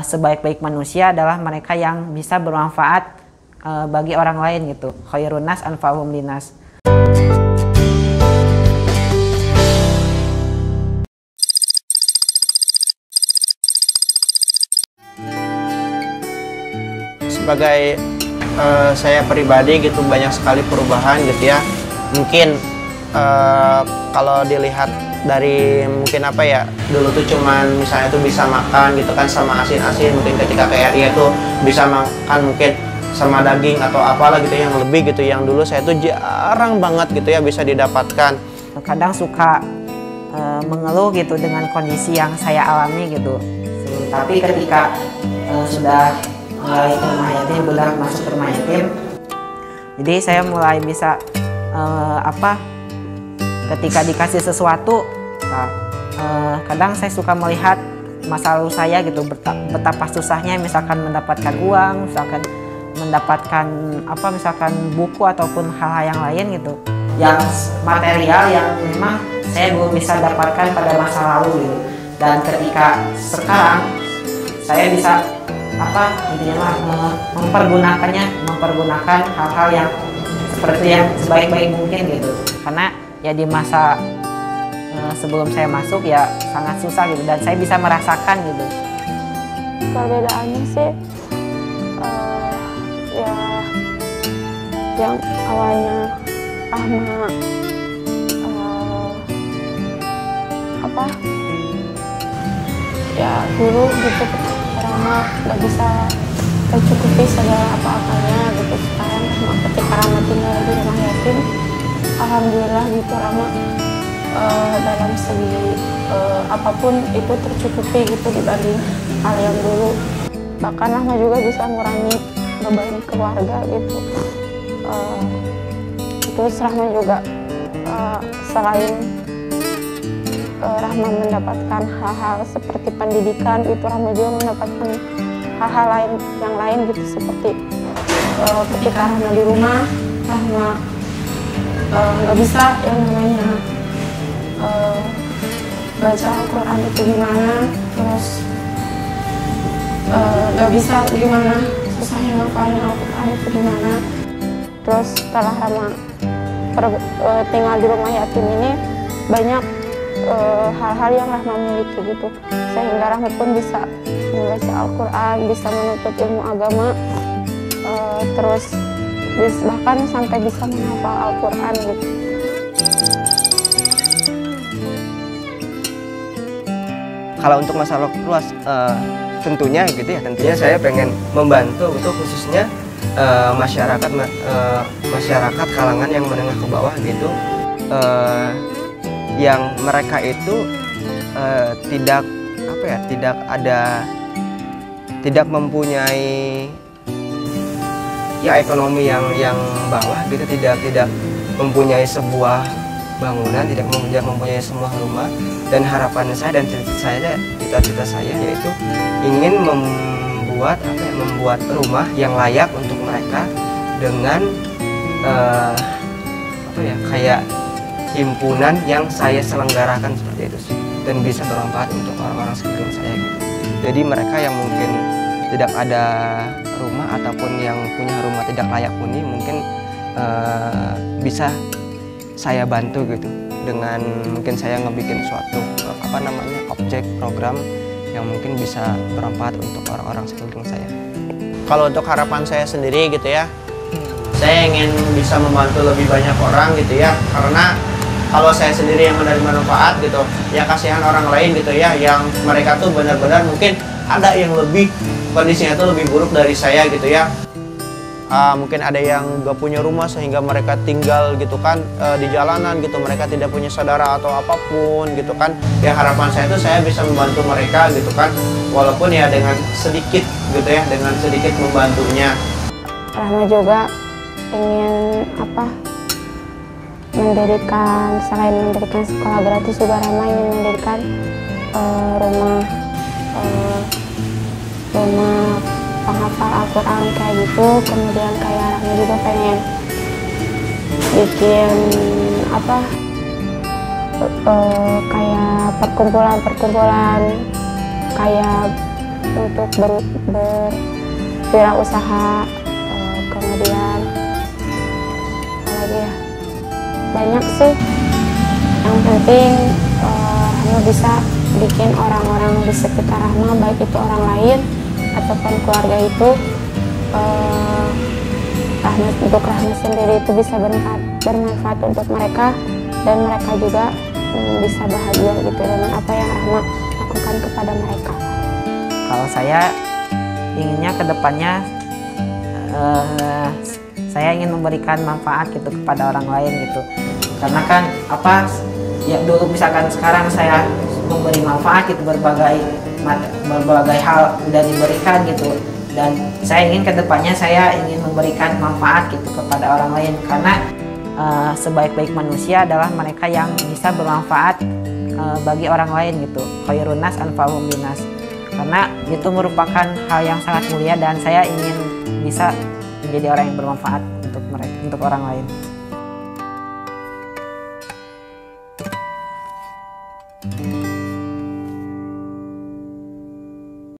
sebaik-baik manusia adalah mereka yang bisa bermanfaat bagi orang lain gitu. Khairun nas anfa'uhum linnas. Sebagai saya pribadi gitu banyak sekali perubahan gitu ya. Mungkin kalau dilihat dari mungkin apa ya, dulu tuh cuman misalnya tuh bisa makan gitu kan sama asin-asin, mungkin ketika ke RI tuh bisa makan mungkin sama daging atau apalah gitu yang lebih gitu, yang dulu saya tuh jarang banget gitu ya bisa didapatkan. Kadang suka mengeluh gitu dengan kondisi yang saya alami gitu. Tapi ketika sudah mulai ke rumah yatim, sudah masuk ke rumah yatim, jadi saya mulai bisa ketika dikasih sesuatu, kadang saya suka melihat masa lalu saya gitu, betapa susahnya misalkan mendapatkan uang, misalkan mendapatkan misalkan buku ataupun hal-hal yang lain gitu, yang material yang memang saya belum bisa dapatkan pada masa lalu gitu. Dan ketika sekarang saya bisa mempergunakan hal-hal yang seperti yang sebaik-baik mungkin gitu, karena ya di masa sebelum saya masuk ya sangat susah gitu, dan saya bisa merasakan gitu. Perbedaannya sih ya yang awalnya Rahma ya dulu gitu Rahma nggak bisa tercukupi segala apa-apanya gitu. Sekarang ketika Rahma tinggal di rumah yatim, alhamdulillah gitu Rahma dalam segi apapun itu tercukupi gitu dibanding hal yang dulu. Bahkan Rahma juga bisa mengurangi beban keluarga gitu. Terus Rahma juga selain Rahma mendapatkan hal-hal seperti pendidikan, itu Rahma juga mendapatkan hal-hal yang lain gitu, seperti ketika Rahma di rumah, Rahma nggak bisa yang namanya baca Al-Quran itu gimana, terus nggak bisa gimana susahnya ngapalin Al-Quran itu gimana. Terus setelah Rahma tinggal di rumah yatim ini, banyak hal-hal yang Rahma miliki gitu, sehingga Rahma pun bisa membaca Al-Quran, bisa menuntut ilmu agama, terus bahkan sampai bisa menghafal Al-Quran gitu. Kalau untuk masalah luas, tentunya gitu ya, tentunya saya pengen membantu untuk khususnya masyarakat kalangan yang menengah ke bawah gitu, yang mereka itu tidak mempunyai ya ekonomi yang bawah gitu, tidak mempunyai sebuah bangunan, tidak mempunyai sebuah rumah. Dan harapan saya dan cita-cita saya yaitu ingin membuat rumah yang layak untuk mereka dengan kayak himpunan yang saya selenggarakan seperti itu sih, dan bisa bermanfaat untuk orang-orang sekeliling saya gitu. Jadi mereka yang mungkin tidak ada rumah ataupun yang punya rumah tidak layak huni, mungkin bisa saya bantu gitu, dengan mungkin saya ngebikin suatu objek program yang mungkin bisa bermanfaat untuk orang-orang sekeliling saya. Kalau untuk harapan saya sendiri gitu ya, saya ingin bisa membantu lebih banyak orang gitu ya, karena kalau saya sendiri yang menerima manfaat gitu ya, kasihan orang lain gitu ya, yang mereka tuh benar-benar mungkin ada yang lebih kondisinya tuh lebih buruk dari saya gitu ya. Mungkin ada yang gak punya rumah sehingga mereka tinggal gitu kan di jalanan gitu, mereka tidak punya saudara atau apapun gitu kan. Ya harapan saya tuh saya bisa membantu mereka gitu kan, walaupun ya dengan sedikit gitu ya, dengan sedikit membantunya. Rahma juga ingin mendirikan, selain mendirikan sekolah gratis juga Rahma ingin mendirikan rumah penghafal Al-Quran kayak gitu. Kemudian kayak Rahma juga pengen bikin kayak perkumpulan kayak untuk berwirausaha, kemudian apa lagi ya, banyak sih. Yang penting Rahma bisa bikin orang-orang di sekitar Rahma, baik itu orang lain ataupun keluarga itu, untuk Rahma sendiri itu bisa bermanfaat untuk mereka, dan mereka juga bisa bahagia gitu dengan apa yang Rahma lakukan kepada mereka. Kalau saya inginnya ke depannya saya ingin memberikan manfaat gitu kepada orang lain gitu. Karena kan ya dulu misalkan sekarang saya memberi manfaat gitu, berbagai hal udah diberikan gitu, dan saya ingin kedepannya saya ingin memberikan manfaat gitu kepada orang lain, karena sebaik-baik manusia adalah mereka yang bisa bermanfaat bagi orang lain gitu. Khairun nas anfa'uhum linnas, karena itu merupakan hal yang sangat mulia, dan saya ingin bisa menjadi orang yang bermanfaat untuk mereka, untuk orang lain.